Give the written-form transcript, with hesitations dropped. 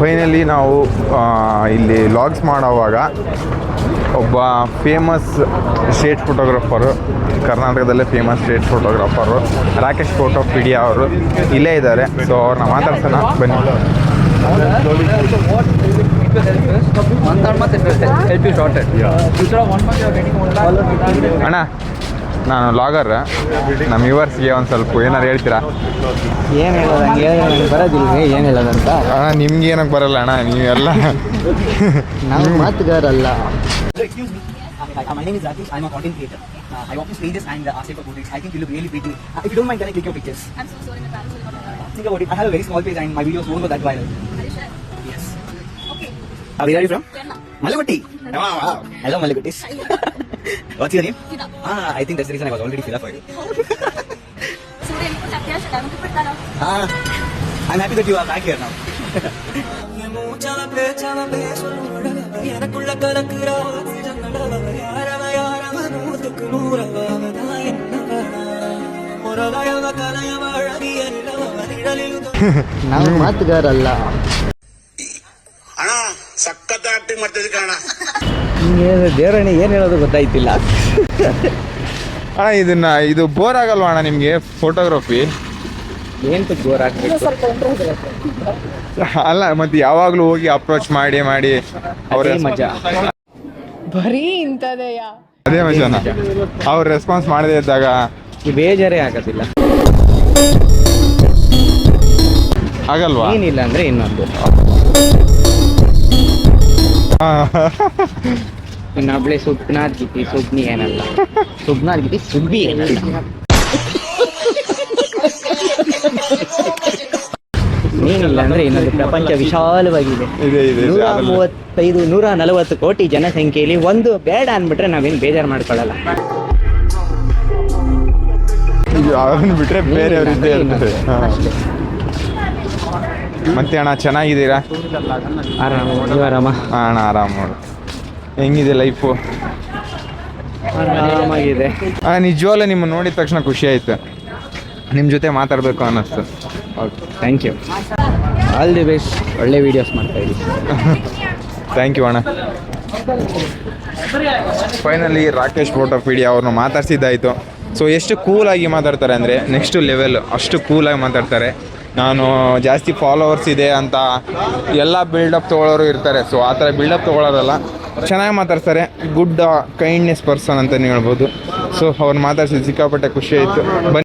Finally ನಾವು ಇಲ್ಲಿ logs ಮಾಡೋವಾಗ ಒಬ್ಬ ಫೇಮಸ್ ಸ್ಟ್ರೀಟ್ ಫೋಟೋಗ್ರಾಫರು, ಕರ್ನಾಟಕದಲ್ಲೇ famous street photographer Rakesh photo Pedia ಅವರು ಇಲ್ಲೇ ಇದ್ದಾರೆ. ಸೊ ಅವ್ರನ್ನ ಮಾತಾಡ್ಸೋಣ ಬನ್ನಿ. ಅಣ್ಣ, ನಾನು ಲಾಗರ್. ನಮ್ಮ ವ್ಯೂವರ್ಸ್ಗೆ ಒಂದು ಸ್ವಲ್ಪ ಏನಾರು ಹೇಳ್ತೀರಾ? ಏನು ಹೇಳೋದು? ಹಂಗೆ ಹೇಳಿದ್ರೆ ಬರೋದಿಲ್ಲ. ಏನು ಹೇಳೋದಂತ ಅಣ್ಣ, ನಿಮ್ಗೆ ಏನಕ್ಕೆ ಬರಲ್ಲ ಅಣ್ಣ, ನೀವೆಲ್ಲ ನಾವು ಮಾತುಗಾರಲ್ಲ. My name is Rakesh. I'm a content creator. I walk these pages and ask you for photos. I think you look really pretty. If you don't mind, can I click your pictures? I'm so sorry, my parents will not. Think about it. I have a very small page and my videos won't go that viral. Are you sure? Yes. Okay. Where are you from? Kerala. Malagatti. Wow. Hello, Malaguttis. What's your name? Sita. I think that's the reason I was already filled up for it. Surya, you put Atyash. I want to put that out. I'm happy that you are back here now. ನಾವು ಮಾತುಗಾರಲ್ಲ. ಅಣ್ಣ ಸಖತ್ acting ಮಾಡ್ತಿದ್ದೆ ಕಣ. ಹಿಂಗೆ ದೇವರಣ್ಣ ಏನು ಹೇಳೋದು ಗೊತ್ತಾಯ್ತಿಲ್ಲ. ಅಣ್ಣ, ಇದು ಬೋರ್ ಆಗಲ್ವಾ ಅಣ್ಣ ನಿಮಗೆ ಫೋಟೋಗ್ರಫಿ? ಏನು ಬೋರ್ ಆಗ್ಬೇಕು? ಅಲ್ಲ, ಮತ್ತೆ ಯಾವಾಗಲೂ ಹೋಗಿ ಅಪ್ರೋಚ್ ಮಾಡಿ ಅವ್ರ ಮಜಾ. ಬರೀ ಇಂಥದೆಯ ಅದೇ ಮಜಾನ. ಅವ್ರು ರೆಸ್ಪಾನ್ಸ್ ಮಾಡದೇ ಇದ್ದಾಗ ಬೇಜಾರೇ ಆಗೋದಿಲ್ಲ. ಆಗಲ್ವಾ? ಏನಿಲ್ಲ ಅಂದ್ರೆ ಇನ್ನೊಂದು ಇನ್ನೊಬ್ಳೆ ಸುಪ್ನಾಥ್ ಗೀತಿ ಸುಬ್ನಿ ಏನಲ್ಲ. ಸುಬ್ನಾಥ್ ಗೀತಿ ಸುಬ್ಬಿ ಏನಲ್ಲ. ಏನಿಲ್ಲ ಅಂದ್ರೆ ಇನ್ನೊಂದು ಪ್ರಪಂಚ ವಿಶಾಲವಾಗಿದೆ. ಇದೆ 140 ಕೋಟಿ ಜನಸಂಖ್ಯೆಯಲ್ಲಿ ಒಂದು ಬೇಡ ಅಂದ್ಬಿಟ್ರೆ ನಾವೇನು ಬೇಜಾರು ಮಾಡ್ಕೊಳ್ಳಲ್ಲ. ಅದನ್ನು ಬಿಟ್ರೆ ಬೇರೆಯವ್ರಿಂದ ಇರ್ತದೆ. ಮತ್ತೆ ಅಣ್ಣ, ಚೆನ್ನಾಗಿದ್ದೀರಾ? ಆರಾಮ, ನೀವು ಆರಾಮ? ಅಣ್ಣ ಆರಾಮ್ ನೋಡು. ಹೆಂಗಿದೆ ಲೈಫು? ಆರಾಮಾಗಿದೆ. ನಿಜವಾಗ್ಲೂ ನಿಮ್ಮ ನೋಡಿದ ತಕ್ಷಣ ಖುಷಿ ಆಯ್ತು, ನಿಮ್ಮ ಜೊತೆ ಮಾತಾಡಬೇಕು ಅನ್ನಿಸ್ತು. Okay, thank you. All the best. ಒಳ್ಳೆ ವೀಡಿಯೋಸ್ ಮಾಡ್ತಾ ಇದ್ದೀವಿ. ಥ್ಯಾಂಕ್ ಯು ಅಣ್ಣ. ಫೈನಲಿ ರಾಕೇಶ್ ಫೋಟೋ ಪೀಡಿಯಾ ಅವ್ರನ್ನ ಮಾತಾಡ್ಸಿದ್ದಾಯಿತು. ಸೊ ಎಷ್ಟು ಕೂಲಾಗಿ ಮಾತಾಡ್ತಾರೆ ಅಂದರೆ ನೆಕ್ಸ್ಟ್ ಲೆವೆಲ್, ಅಷ್ಟು ಕೂಲಾಗಿ ಮಾತಾಡ್ತಾರೆ. ನಾನು ಜಾಸ್ತಿ ಫಾಲೋವರ್ಸ್ ಇದೆ ಅಂತ ಎಲ್ಲ ಬಿಲ್ಡಪ್ ತೊಗೊಳ್ಳೋರು ಇರ್ತಾರೆ. ಸೊ ಆ ಥರ ಬಿಲ್ಡಪ್ ತೊಗೊಳ್ಳೋರಲ್ಲ, ಚೆನ್ನಾಗಿ ಮಾತಾಡ್ತಾರೆ. ಗುಡ್ ಕೈಂಡ್ನೆಸ್ ಪರ್ಸನ್ ಅಂತಲೇ ಹೇಳ್ಬೋದು. ಸೊ ಅವ್ರನ್ನ ಮಾತಾಡ್ಸಿದ್ದು ಸಿಕ್ಕಾಪಟ್ಟೆ ಖುಷಿ ಆಯಿತು.